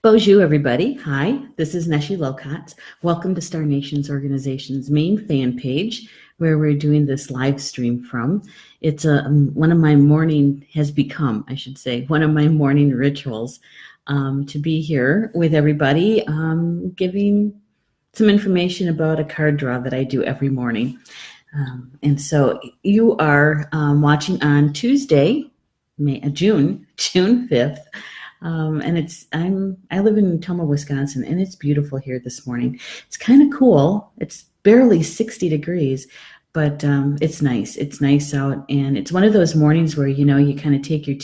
Bonjour, everybody. Hi, this is Neshi Locott. Welcome to Star Nations Organization's main fan page, where we're doing this live stream from. It's one of my morning, has become, I should say, one of my morning rituals to be here with everybody, giving some information about a card draw that I do every morning. And so you are watching on Tuesday, June 5th. And I live in Toma, Wisconsin, and it's beautiful here this morning. It's kind of cool. It's barely 60 degrees, but it's nice. It's nice out, and it's one of those mornings where, you kind of take your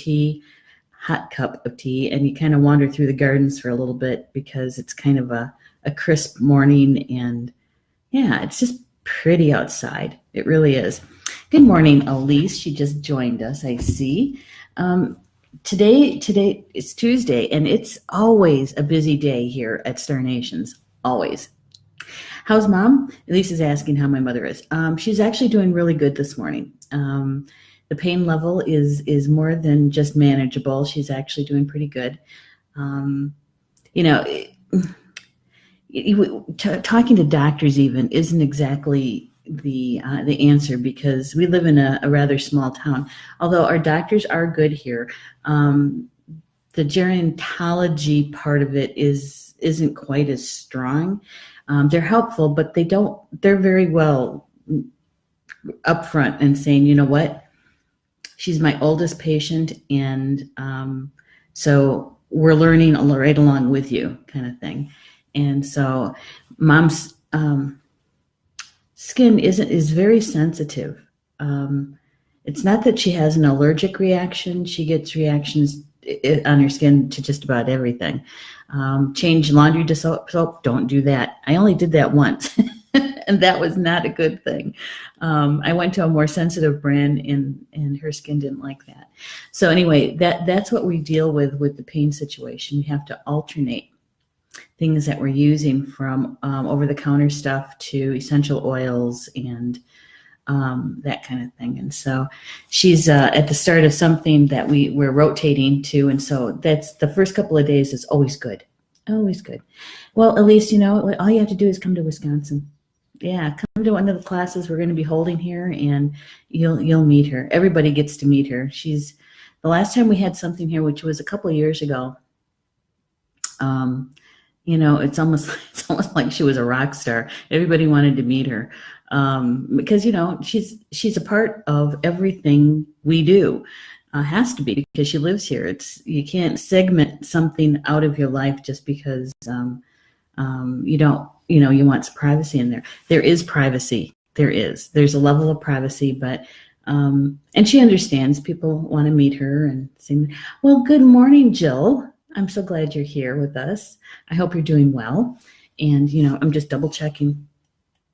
hot cup of tea, and you kind of wander through the gardens for a little bit because it's kind of a crisp morning, and yeah, it's just pretty outside. It really is. Good morning, Elise. She just joined us, I see. Today is Tuesday, and it's always a busy day here at Star Nations, always. How's Mom? Elise is asking how my mother is. She's actually doing really good this morning. The pain level is more than just manageable. She's actually doing pretty good. Talking to doctors even isn't exactly the answer, because we live in a rather small town. Although our doctors are good here, the gerontology part of it isn't quite as strong. They're helpful, but they're very well upfront and saying, you know what, she's my oldest patient, and so we're learning right along with you, kind of thing. And so Mom's skin is very sensitive. It's not that she has an allergic reaction. She gets reactions on her skin to just about everything. Change laundry to soap, don't do that. I only did that once, and that was not a good thing. I went to a more sensitive brand, and her skin didn't like that. So anyway, that's what we deal with the pain situation. We have to alternate things that we're using, from over-the-counter stuff to essential oils and that kind of thing. And so she's at the start of something that we're rotating to, and so that's the first couple of days is always good. Always good. Well, Elise, all you have to do is come to Wisconsin. Yeah, come to one of the classes we're going to be holding here, and you'll meet her. Everybody gets to meet her. She's the last time we had something here, which was a couple of years ago. It's almost like she was a rock star. Everybody wanted to meet her because she's a part of everything we do. Has to be, because she lives here. You can't segment something out of your life just because you don't. You want some privacy in there. There is privacy. There's a level of privacy, but and she understands. People want to meet her and sing. Well, good morning, Jill. I'm so glad you're here with us. I hope you're doing well. And, I'm just double checking.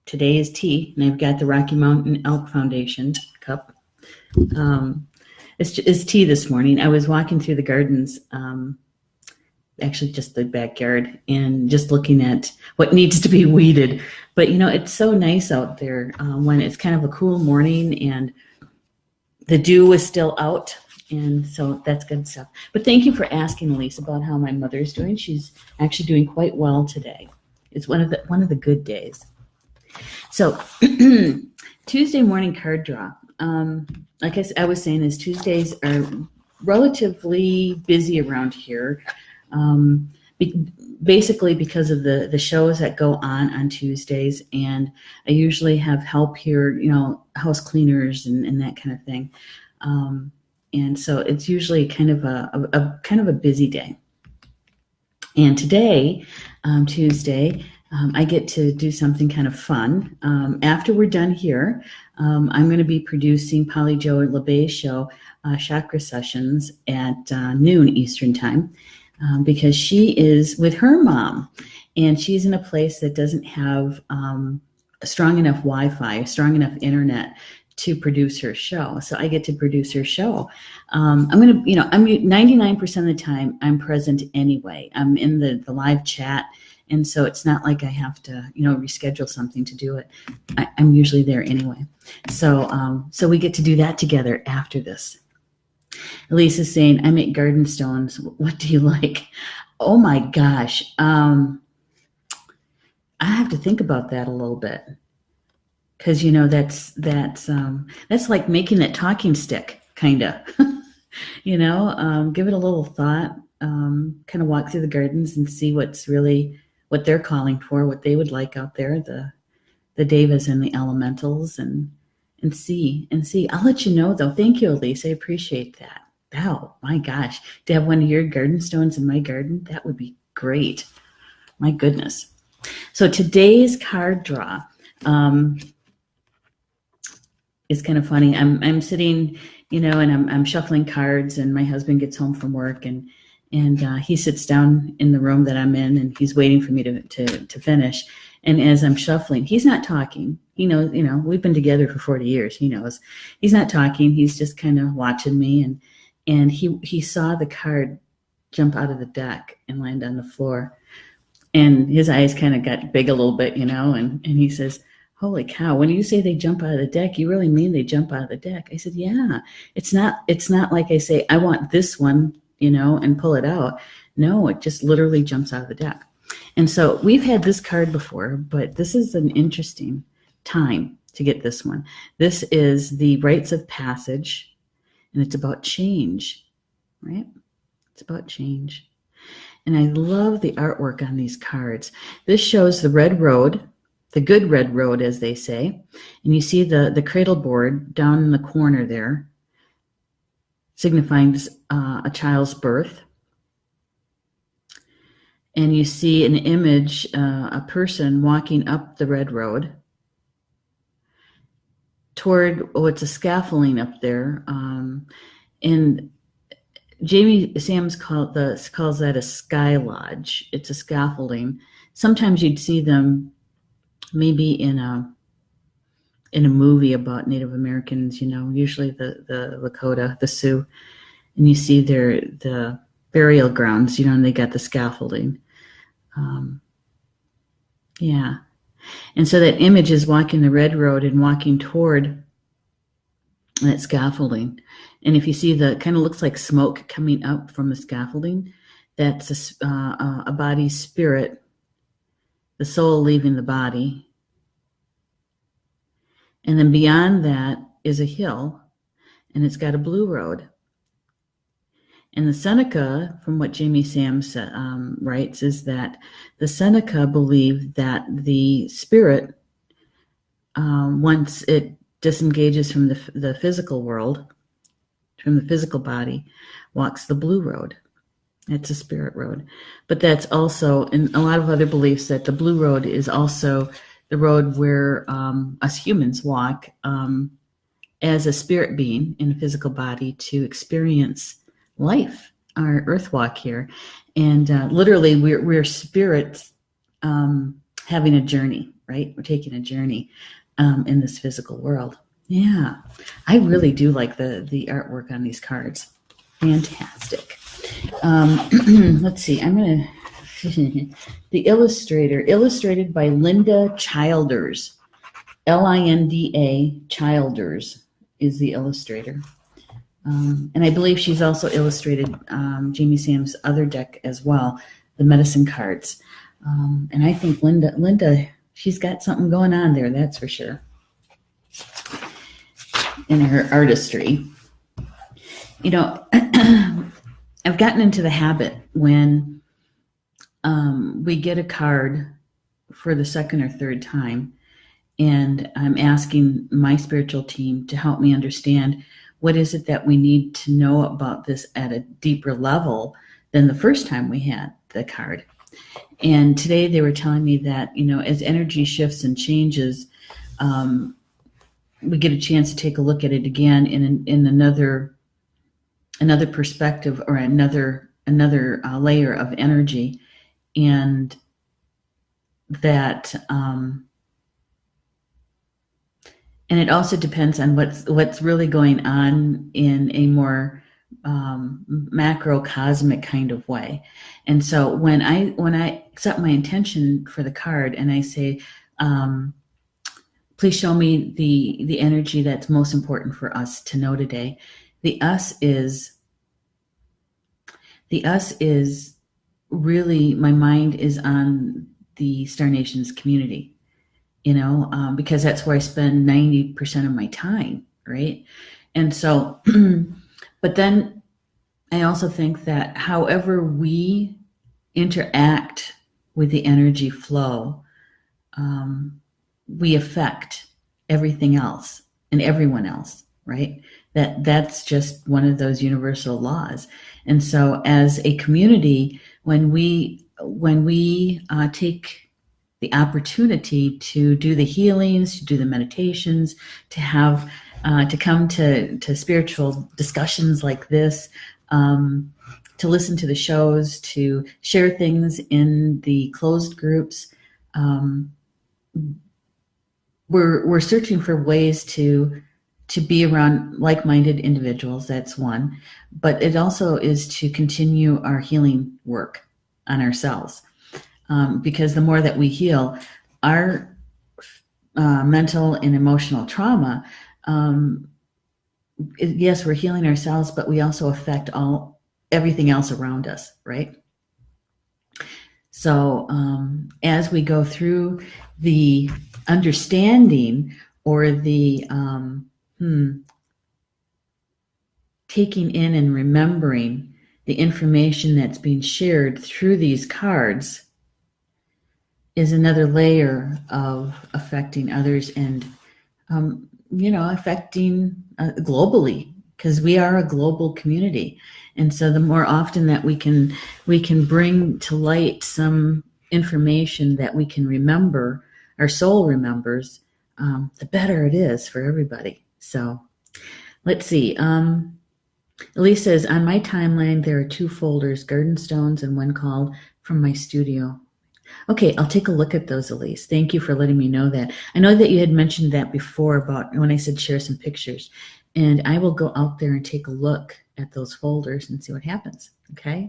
Today is tea, and I've got the Rocky Mountain Elk Foundation cup. It's tea this morning. I was walking through the gardens, actually just the backyard, and just looking at what needs to be weeded. But, it's so nice out there when it's kind of a cool morning and the dew is still out. And so that's good stuff. But thank you for asking, Elise, about how my mother's doing. She's actually doing quite well today. It's one of the good days. So Tuesday morning card draw. Like I was saying, is Tuesdays are relatively busy around here. Basically because of the shows that go on Tuesdays, and I usually have help here, house cleaners and that kind of thing. And so it's usually kind of a busy day. And today, Tuesday, I get to do something kind of fun. After we're done here, I'm going to be producing Polly Jo LeBay's show, Chakra Sessions, at noon Eastern time, because she is with her mom, and she's in a place that doesn't have strong enough Wi-Fi, strong enough internet to produce her show. So I get to produce her show. I'm 99% of the time I'm present anyway. I'm in the live chat. And so it's not like I have to, reschedule something to do it. I'm usually there anyway. So we get to do that together after this. Elise is saying, I make garden stones. What do you like? Oh my gosh. I have to think about that a little bit, because that's like making that talking stick, kind of. Give it a little thought. Kind of walk through the gardens and see what they're calling for, what they would like out there, the devas and the elementals, and see. I'll let you know though. Thank you, Elise. I appreciate that. Oh my gosh, to have one of your garden stones in my garden, that would be great. My goodness. So today's card draw is kind of funny. I'm sitting, and I'm shuffling cards, and my husband gets home from work, and he sits down in the room that I'm in, and he's waiting for me to finish. And as I'm shuffling, he's not talking. He knows, we've been together for 40 years. He knows he's not talking. He's just kind of watching me, and he saw the card jump out of the deck and land on the floor. And his eyes kind of got big a little bit, and he says, "Holy cow, when you say they jump out of the deck, you really mean they jump out of the deck?" I said, "Yeah, it's not like I say, I want this one, and pull it out. No, it just literally jumps out of the deck." And so we've had this card before, but this is an interesting time to get this one. This is the Rites of Passage, and it's about change, right? It's about change. And I love the artwork on these cards. This shows the red road, the good red road, as they say. And you see the cradle board down in the corner there, signifying a child's birth. And you see an image, a person walking up the red road toward, it's a scaffolding up there. And Jamie Sams calls that a sky lodge. It's a scaffolding. Sometimes you'd see them maybe in a movie about Native Americans, usually the Lakota, the Sioux, and you see the burial grounds, and they got the scaffolding. Yeah. And so that image is walking the red road and walking toward that scaffolding. And if you see kind of looks like smoke coming up from the scaffolding, that's a body's spirit, the soul leaving the body. And then beyond that is a hill, and it's got a blue road. And the Seneca, from what Jamie Sams writes, is that the Seneca believed that the spirit, once it disengages from the physical world, from the physical body, walks the blue road. It's a spirit road. But that's also, in a lot of other beliefs, that the blue road is also the road where us humans walk as a spirit being in a physical body to experience life, our earth walk here. And literally, we're spirits having a journey, right? We're taking a journey in this physical world. Yeah, I really do like the artwork on these cards. Fantastic. Let's see. I'm going to... The illustrator, illustrated by Linda Childers. Linda Childers is the illustrator. And I believe she's also illustrated Jamie Sam's other deck as well, the medicine cards. And I think Linda, she's got something going on there, that's for sure, in her artistry. I've gotten into the habit when we get a card for the second or third time, and I'm asking my spiritual team to help me understand what is it that we need to know about this at a deeper level than the first time we had the card. And today they were telling me that, as energy shifts and changes, we get a chance to take a look at it again in another perspective, or another layer of energy, and that and it also depends on what's really going on in a more macrocosmic kind of way. And so when I set my intention for the card and I say, please show me the energy that's most important for us to know today. The us is really my mind is on the Star Nations community, because that's where I spend 90% of my time, right? And so, but then I also think that however we interact with the energy flow, we affect everything else and everyone else, right? That's just one of those universal laws. And so, as a community, when we take the opportunity to do the healings, to do the meditations, to have to come to spiritual discussions like this, to listen to the shows, to share things in the closed groups. We're searching for ways to be around like-minded individuals. That's one, but it also is to continue our healing work on ourselves, because the more that we heal our mental and emotional trauma, yes, we're healing ourselves, but we also affect everything else around us, right? So as we go through the understanding or the taking in and remembering the information that's being shared through these cards is another layer of affecting others and, affecting globally, because we are a global community. And so the more often that we can bring to light some information that we can remember, our soul remembers, the better it is for everybody. So let's see. Elise says, on my timeline, there are 2 folders, Garden Stones and one called From My Studio. Okay, I'll take a look at those, Elise. Thank you for letting me know that. I know that you had mentioned that before about when I said share some pictures. And I will go out there and take a look at those folders and see what happens, okay?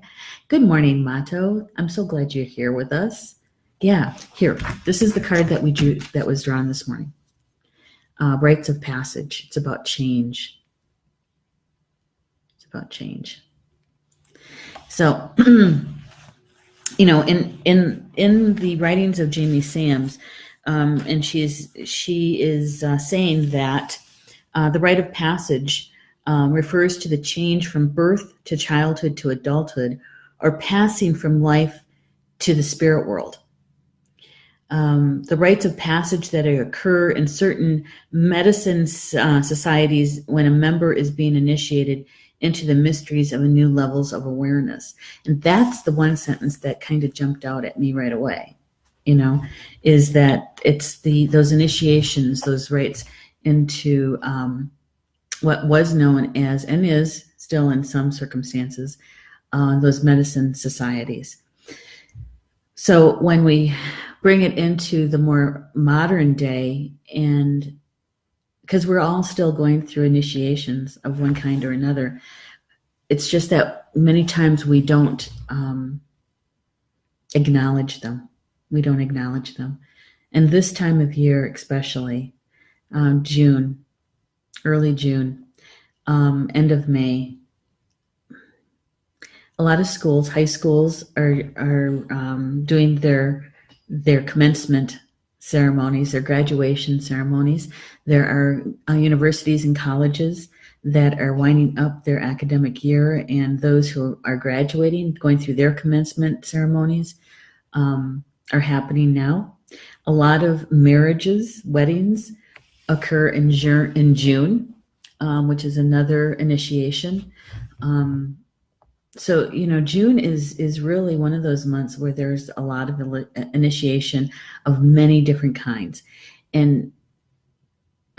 Good morning, Mato. I'm so glad you're here with us. Yeah, here. This is the card that we drew, that was drawn this morning. Rites of Passage. It's about change. It's about change. So, in the writings of Jamie Sams, and she is saying that the rite of passage refers to the change from birth to childhood to adulthood, or passing from life to the spirit world. The rites of passage that occur in certain medicine societies when a member is being initiated into the mysteries of a new levels of awareness. And that's the one sentence that kind of jumped out at me right away, is that it's those initiations, those rites into what was known as, and is still in some circumstances, those medicine societies. So when we bring it into the more modern day, and because we're all still going through initiations of one kind or another, it's just that many times we don't acknowledge them. We don't acknowledge them. And this time of year, especially June, early June, end of May, a lot of schools, high schools, are doing their commencement ceremonies, their graduation ceremonies. There are universities and colleges that are winding up their academic year, and those who are graduating, going through their commencement ceremonies, are happening now. A lot of marriages, weddings, occur in June, which is another initiation. So, June is really one of those months where there's a lot of initiation of many different kinds. And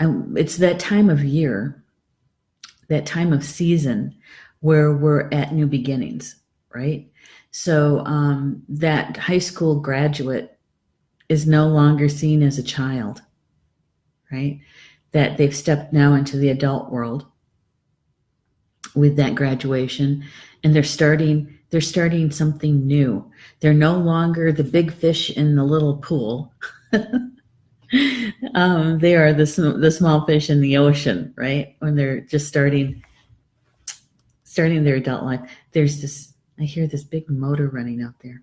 it's that time of year, that time of season where we're at new beginnings, right? So that high school graduate is no longer seen as a child, right? That they've stepped now into the adult world with that graduation, and they're starting something new. They're no longer the big fish in the little pool. They are the small fish in the ocean, right? When they're just starting their adult life. There's this I hear this big motor running out there.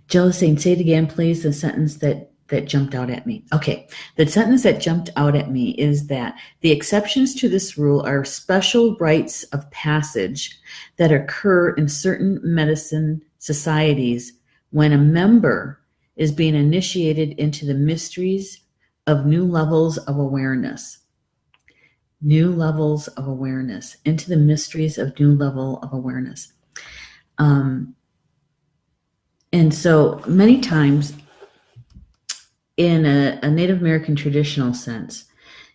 Joe is saying, say it again, please, the sentence that jumped out at me. Okay, the sentence that jumped out at me is that the exceptions to this rule are special rites of passage that occur in certain medicine societies when a member is being initiated into the mysteries of new levels of awareness. New levels of awareness, into the mysteries of new level of awareness. And so many times in a Native American traditional sense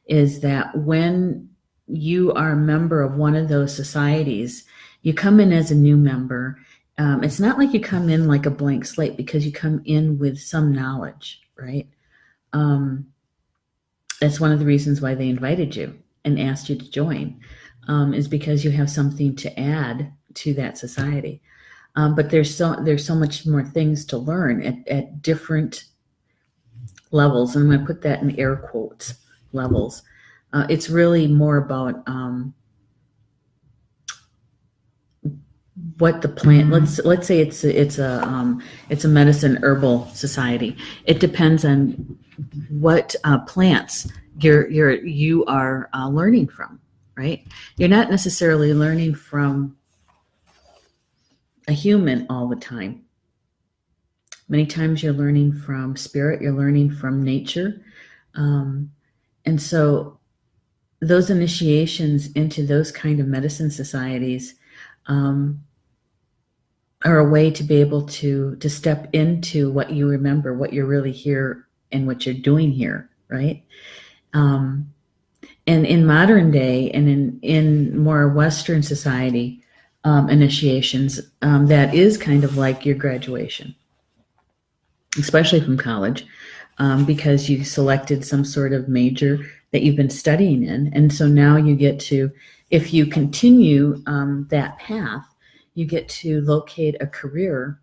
is that when you are a member of one of those societies, you come in as a new member. It's not like you come in like a blank slate because you come in with some knowledge, right? That's one of the reasons why they invited you and asked you to join, is because you have something to add to that society. But there's so much more things to learn at different levels, and I'm going to put that in air quotes, levels. It's really more about what the plant. Let's say it's a medicine herbal society. It depends on what plants you are learning from, right? You're not necessarily learning from a human all the time. Many times you're learning from spirit, you're learning from nature. And so those initiations into those kind of medicine societies are a way to be able to step into what you remember, what you're really here and what you're doing here, right? And in modern day and in more Western society initiations, that is kind of like your graduation, especially from college, because you selected some sort of major that you've been studying in. And so now you get to, if you continue that path, you get to locate a career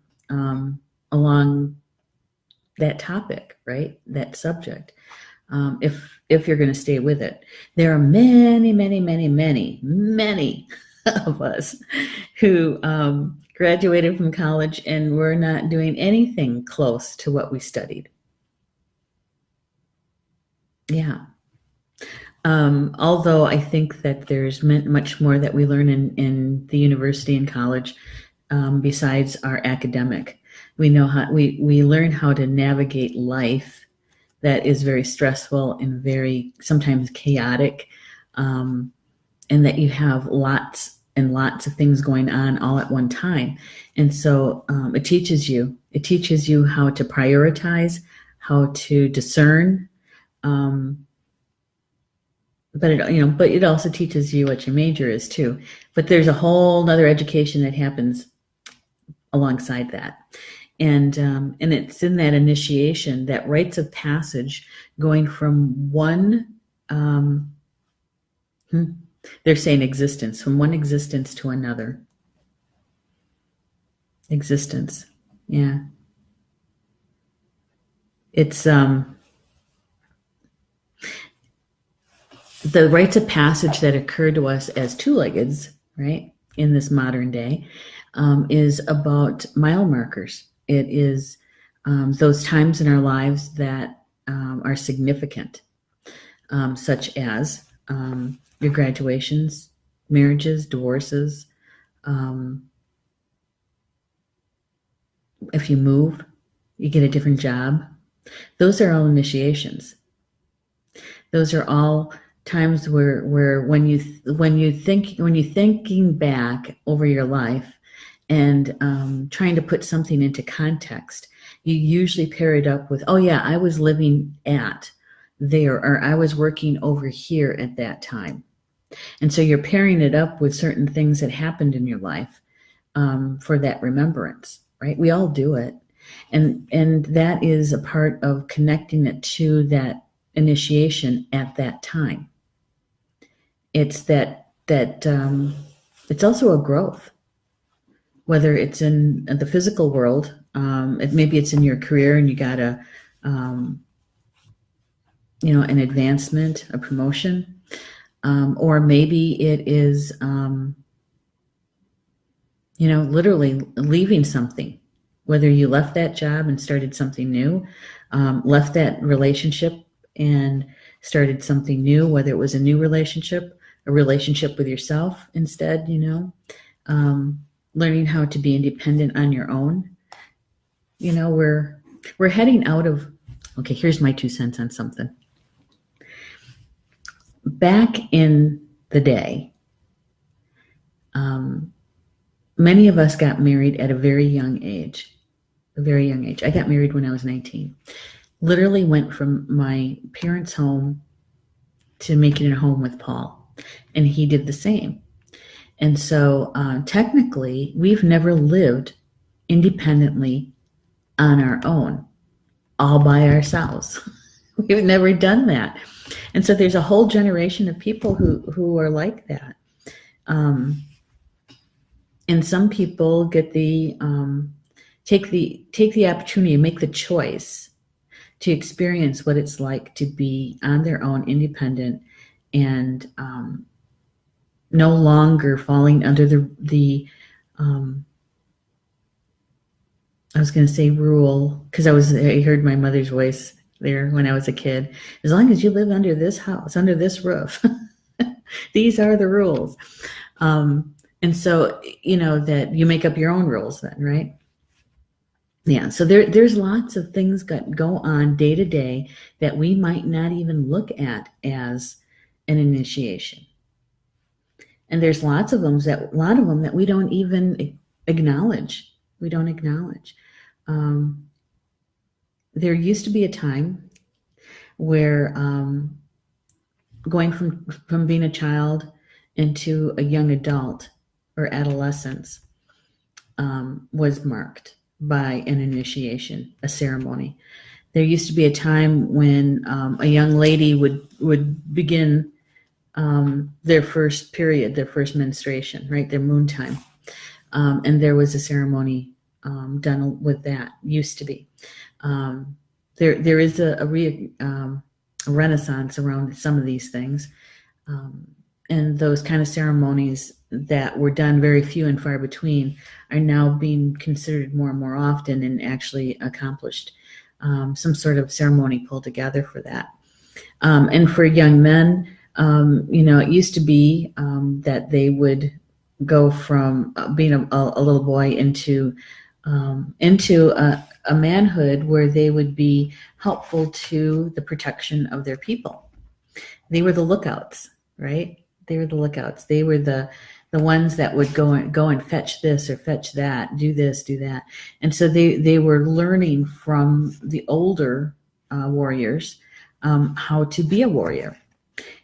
along that topic, right? That subject. If you're going to stay with it. There are many of us who graduated from college and we're not doing anything close to what we studied. Yeah. Although I think that there's much more that we learn in the university and college besides our academic. We know how we learn how to navigate life that is very stressful and very sometimes chaotic, and that you have lots and lots of things going on all at one time. And so it teaches you how to prioritize, how to discern, but it also teaches you what your major is too. But there's a whole other education that happens alongside that. And it's in that initiation, that rites of passage, going from one, they're saying existence, from one existence to another. Existence, yeah. It's the rites of passage that occur to us as two-leggeds, right, in this modern day, is about mile markers. It is those times in our lives that are significant, such as your graduations, marriages, divorces. If you move, you get a different job. Those are all initiations. Those are all times where when you're thinking back over your life and trying to put something into context, you usually pair it up with, oh yeah, I was living at there, or I was working over here at that time. And so you're pairing it up with certain things that happened in your life for that remembrance, right? We all do it. And that is a part of connecting it to that initiation at that time. It's that it's also a growth, whether it's in the physical world, maybe it's in your career and you got an advancement, a promotion, or maybe it is literally leaving something, whether you left that job and started something new, left that relationship and started something new, whether it was a new relationship, a relationship with yourself instead, learning how to be independent on your own. We're heading out of, okay, here's my 2 cents on something. Back in the day, many of us got married at a very young age. I got married when I was 19. Literally went from my parents' home to making it a home with Paul. And he did the same. And so technically, we've never lived independently on our own, all by ourselves. We've never done that. And so there's a whole generation of people who are like that. And some people get the take the opportunity, make the choice to experience what it's like to be on their own, independent, and no longer falling under the I was going to say rule, because I heard my mother's voice there when I was a kid. As long as you live under this house, under this roof, these are the rules. And so, that you make up your own rules then, right? Yeah, so there's lots of things that go on day to day that we might not even look at as an initiation. And there's a lot of them that we don't even acknowledge. We don't acknowledge. There used to be a time where going from being a child into a young adult or adolescence was marked by an initiation, a ceremony. There used to be a time when a young lady would begin their first period, their first menstruation, right, their moon time. And there was a ceremony done with that, used to be. There is a renaissance around some of these things. And those kind of ceremonies that were done very few and far between are now being considered more and more often and actually accomplished. Some sort of ceremony pulled together for that. And for young men, it used to be that they would go from being a little boy into a manhood where they would be helpful to the protection of their people. They were the lookouts, right? They were the lookouts. They were the ones that would go and fetch this or fetch that, do this, do that. And so they were learning from the older warriors how to be a warrior.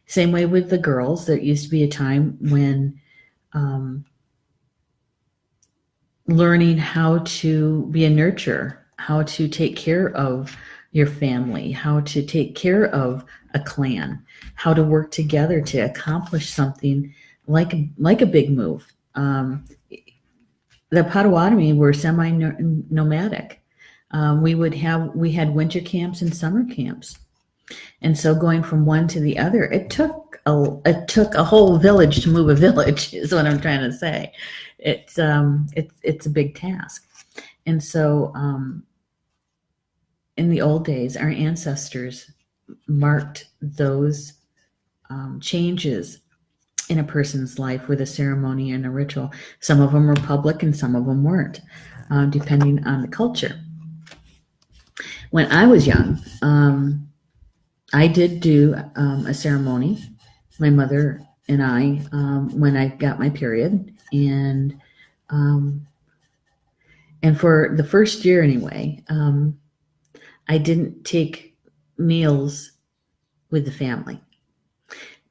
Same way with the girls. There used to be a time when learning how to be a nurturer, how to take care of your family, how to take care of a clan, how to work together to accomplish something like a big move. The Potawatomi were semi-nomadic. We had winter camps and summer camps, and so going from one to the other, it took a whole village to move a village. Is what I'm trying to say. It's a big task, and so in the old days, our ancestors marked those changes in a person's life with a ceremony and a ritual. Some of them were public and some of them weren't, depending on the culture. When I was young, I did do a ceremony, my mother and I, when I got my period. And for the first year anyway, I didn't take meals with the family.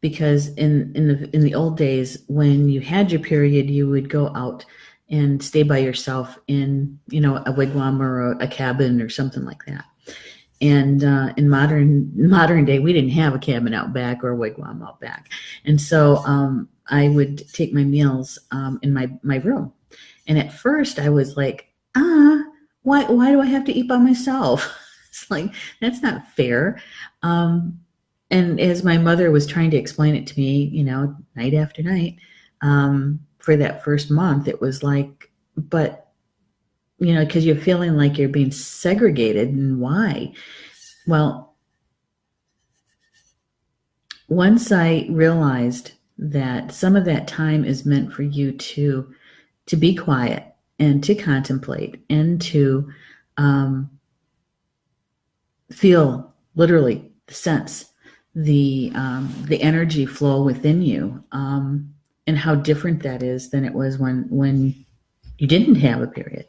Because in the old days, when you had your period, you would go out and stay by yourself in a wigwam or a cabin or something like that. And in modern day, we didn't have a cabin out back or a wigwam out back, and so I would take my meals in my room. And at first, I was like, why do I have to eat by myself? It's like, that's not fair. And as my mother was trying to explain it to me, night after night, for that first month, it was like but, because you're feeling like you're being segregated, and why? Well, once I realized that some of that time is meant for you to be quiet and to contemplate and to feel, literally, the sense, the energy flow within you, and how different that is than it was when you didn't have a period.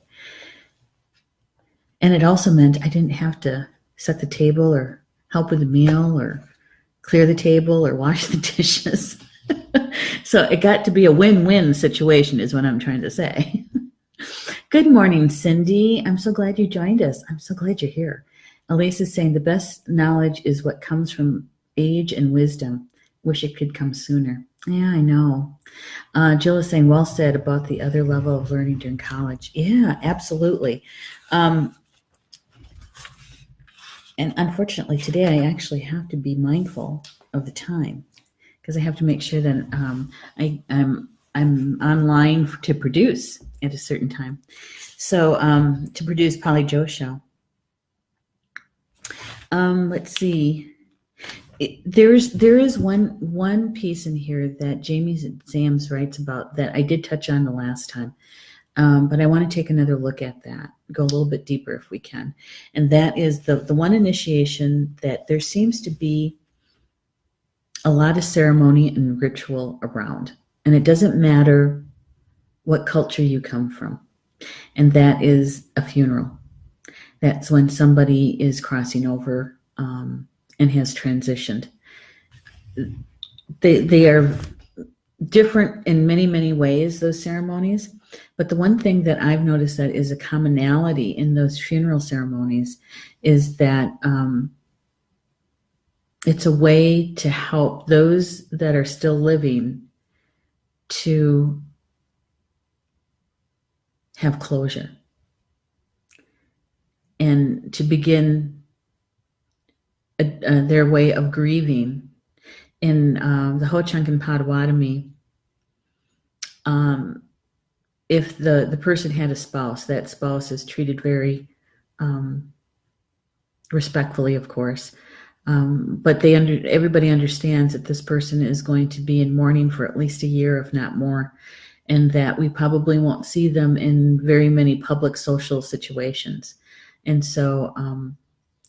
And it also meant I didn't have to set the table or help with the meal or clear the table or wash the dishes. So it got to be a win-win situation, is what I'm trying to say. Good morning, Cindy. I'm so glad you joined us. I'm so glad you're here. Elise is saying the best knowledge is what comes from age and wisdom. Wish it could come sooner. Yeah, I know. Jill is saying, well said about the other level of learning during college. Yeah, absolutely. And unfortunately, today I actually have to be mindful of the time because I have to make sure that I'm online to produce at a certain time. So to produce Polly Joe Show. Let's see. There is one piece in here that Jamie Sams writes about that I did touch on the last time, but I want to take another look at that, go a little bit deeper if we can, and that is the one initiation that there seems to be a lot of ceremony and ritual around, and it doesn't matter what culture you come from, and that is a funeral. That's when somebody is crossing over and has transitioned. They are different in many, many ways, those ceremonies. But the one thing that I've noticed that is a commonality in those funeral ceremonies is that it's a way to help those that are still living to have closure and to begin their way of grieving. In the Ho-Chunk and Potawatomi, if the person had a spouse, that spouse is treated very respectfully, of course. But everybody understands that this person is going to be in mourning for at least a year, if not more, and that we probably won't see them in very many public social situations. And so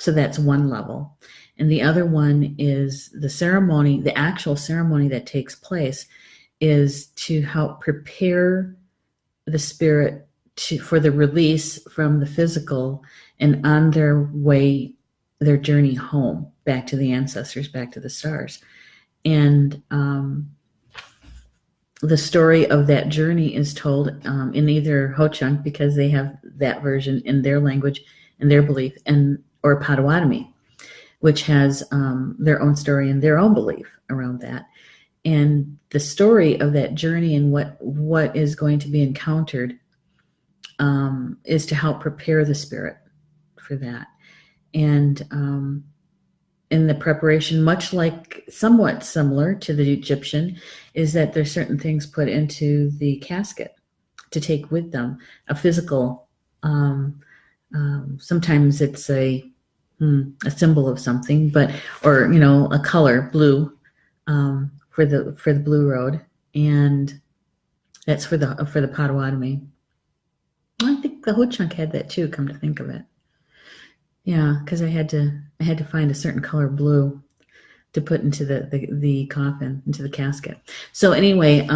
that's one level. And the other one is the ceremony, the actual ceremony that takes place is to help prepare the spirit for the release from the physical and on their way, their journey home, back to the ancestors, back to the stars. And the story of that journey is told in either Ho-Chunk, because they have that version in their language and their belief, or Potawatomi, which has their own story and their own belief around that. And the story of that journey and what is going to be encountered is to help prepare the spirit for that. And in the preparation, much like somewhat similar to the Egyptian, is that there's certain things put into the casket to take with them, a physical, sometimes it's a symbol of something, or a color, blue, for the Blue Road, and that's for the Potawatomi. Well, I think the Ho-Chunk had that too. Come to think of it, yeah, because I had to find a certain color blue to put into the coffin, into the casket. So anyway,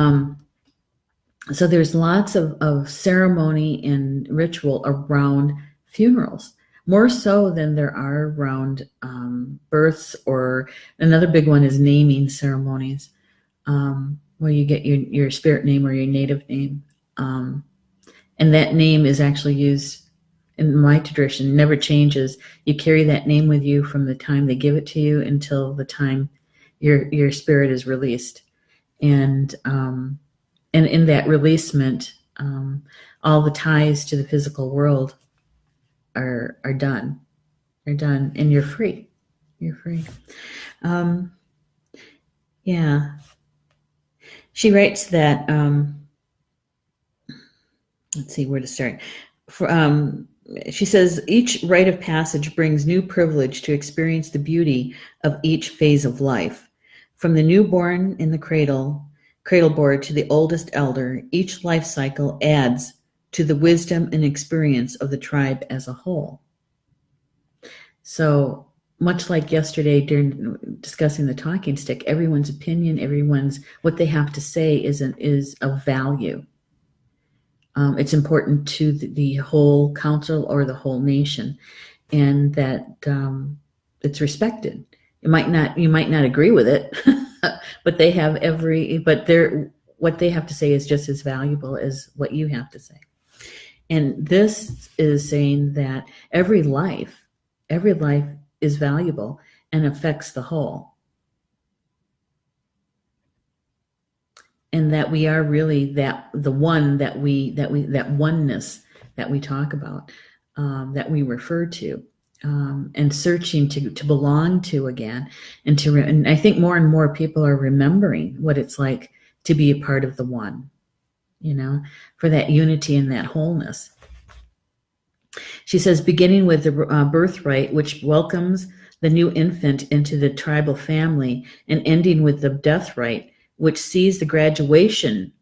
so there's lots of ceremony and ritual around funerals, more so than there are around births, or another big one is naming ceremonies, where you get your spirit name or your native name. And that name is actually used in my tradition, never changes. You carry that name with you from the time they give it to you until the time your spirit is released. And in that releasement, all the ties to the physical world are done. They're done, and you're free. You're free. Yeah. She writes that let's see where to start. She says, each rite of passage brings new privilege to experience the beauty of each phase of life. From the newborn in the cradle board to the oldest elder, each life cycle adds to the wisdom and experience of the tribe as a whole. So much like yesterday during discussing the talking stick, everyone's opinion, what they have to say is of value. It's important to the whole council or the whole nation, and that it's respected. You might not agree with it, but what they have to say is just as valuable as what you have to say. And this is saying that every life is valuable and affects the whole. And that we are really that oneness that we talk about, that we refer to, and searching to belong to again, and I think more and more people are remembering what it's like to be a part of the one, for that unity and that wholeness. She says, beginning with the birthright, which welcomes the new infant into the tribal family, and ending with the death rite, which sees the graduation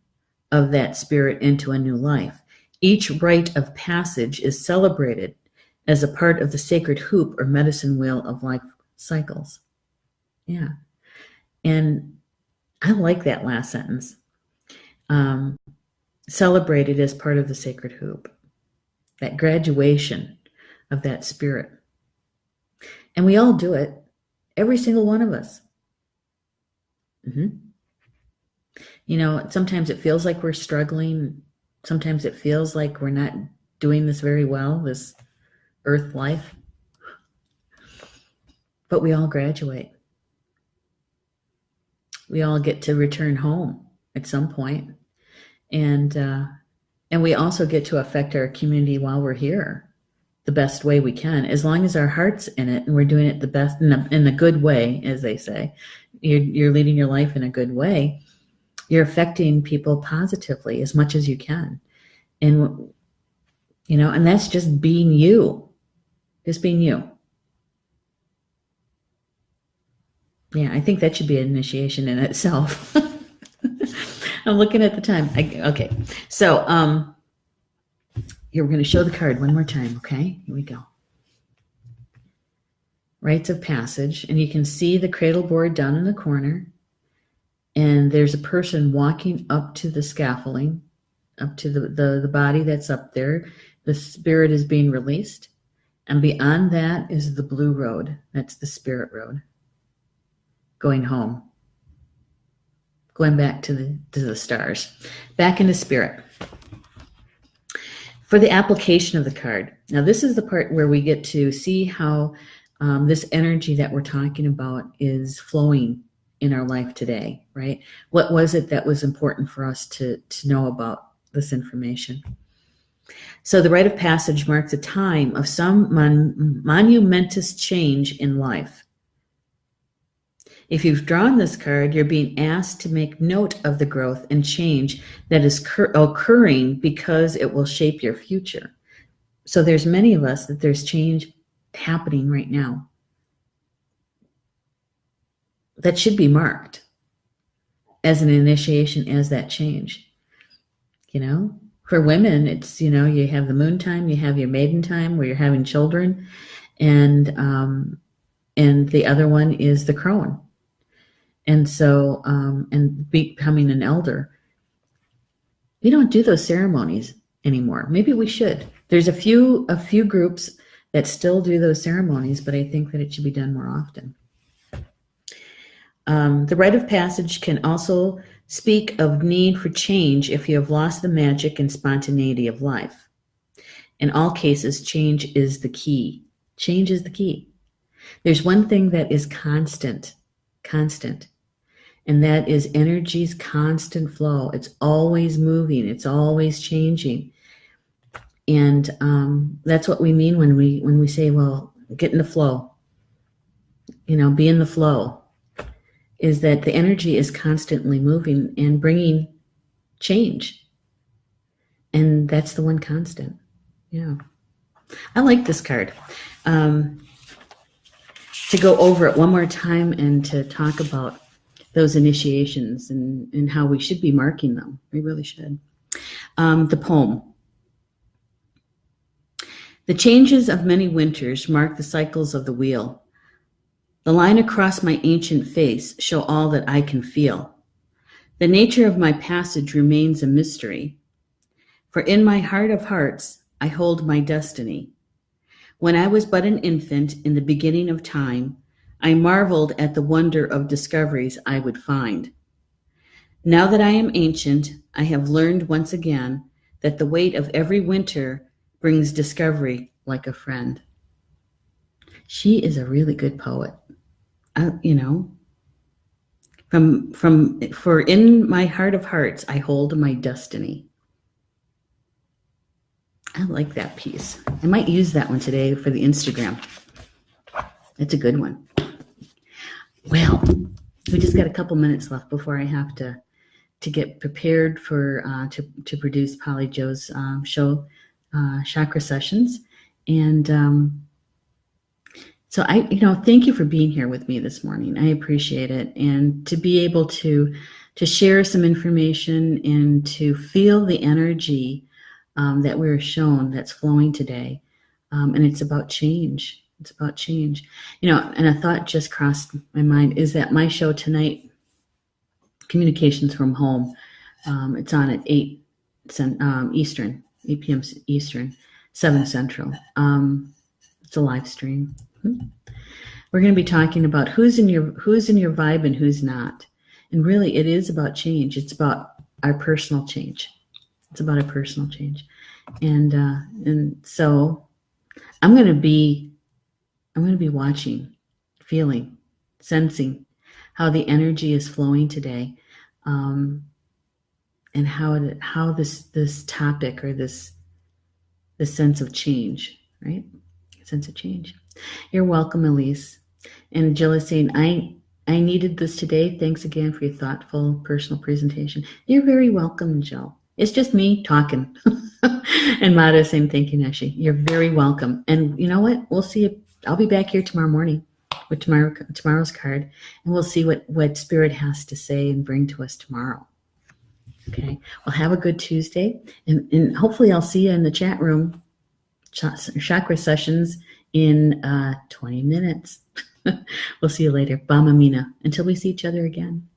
of that spirit into a new life. Each rite of passage is celebrated as a part of the sacred hoop or medicine wheel of life cycles. Yeah. And I like that last sentence. Celebrated as part of the sacred hoop, that graduation of that spirit. And we all do it, every single one of us. Mm-hmm. Sometimes it feels like we're struggling. Sometimes it feels like we're not doing this very well, this earth life. But we all graduate. We all get to return home at some point. And we also get to affect our community while we're here the best way we can, as long as our heart's in it and we're doing it the best in a good way, as they say. You're leading your life in a good way. You're affecting people positively as much as you can. And, and that's just being you. Just being you. Yeah, I think that should be an initiation in itself. I'm looking at the time. Okay. So, here we're going to show the card one more time, okay? Here we go. Rites of Passage. And you can see the cradle board down in the corner. And there's a person walking up to the scaffolding, up to the body that's up there. The spirit is being released. And beyond that is the blue road. That's the spirit road. Going home. Going back to the stars. Back into spirit. For the application of the card. Now, this is the part where we get to see how this energy that we're talking about is flowing in our life today, right? What was it that was important for us to know about this information? So the rite of passage marks a time of some monumentous change in life. If you've drawn this card, you're being asked to make note of the growth and change that is occurring because it will shape your future. So there's many of us that there's change happening right now that should be marked as an initiation, as that change. For women, it's, you have the moon time, you have your maiden time where you're having children, and the other one is the crone. And so, and becoming an elder. We don't do those ceremonies anymore. Maybe we should. There's a few groups that still do those ceremonies, but I think that it should be done more often. The rite of passage can also speak of need for change if you have lost the magic and spontaneity of life. In all cases, change is the key. Change is the key. There's one thing that is constant, and that is energy's constant flow. It's always moving. It's always changing. And that's what we mean when we say, well, get in the flow. Be in the flow. Is that the energy is constantly moving and bringing change. And that's the one constant. Yeah. I like this card. To go over it one more time and to talk about those initiations and how we should be marking them. We really should. The poem. The changes of many winters mark the cycles of the wheel. The line across my ancient face show all that I can feel. The nature of my passage remains a mystery, for in my heart of hearts I hold my destiny. When I was but an infant in the beginning of time, I marveled at the wonder of discoveries I would find. Now that I am ancient, I have learned once again that the weight of every winter brings discovery like a friend. She is a really good poet. For in my heart of hearts, I hold my destiny. I like that piece. I might use that one today for the Instagram. It's a good one. Well, we just got a couple minutes left before I have to get prepared for to produce Polly Joe's show, Chakra Sessions, and so thank you for being here with me this morning. I appreciate it, and to be able to share some information and to feel the energy that we're shown that's flowing today, and it's about change. It's about change, and a thought just crossed my mind is that my show tonight, Communications from Home, it's on at 8 Eastern, 8 p.m. Eastern, 7 Central. It's a live stream. We're going to be talking about who's in your vibe and who's not. And really, it is about change. It's about our personal change. It's about our personal change. And so I'm going to be watching, feeling, sensing how the energy is flowing today, and how this topic or this sense of change, right? Sense of change. You're welcome, Elise. And Jill is saying, I needed this today. Thanks again for your thoughtful personal presentation. You're very welcome, Jill. It's just me talking. And Mata is saying, thank you, Neshi. You're very welcome. And you know what? We'll see. I'll be back here tomorrow morning with tomorrow's card, and we'll see what Spirit has to say and bring to us tomorrow. Okay. Well, have a good Tuesday, and hopefully I'll see you in the chat room. Chakra Sessions in 20 minutes. We'll see you later. Bama Mina. Until we see each other again.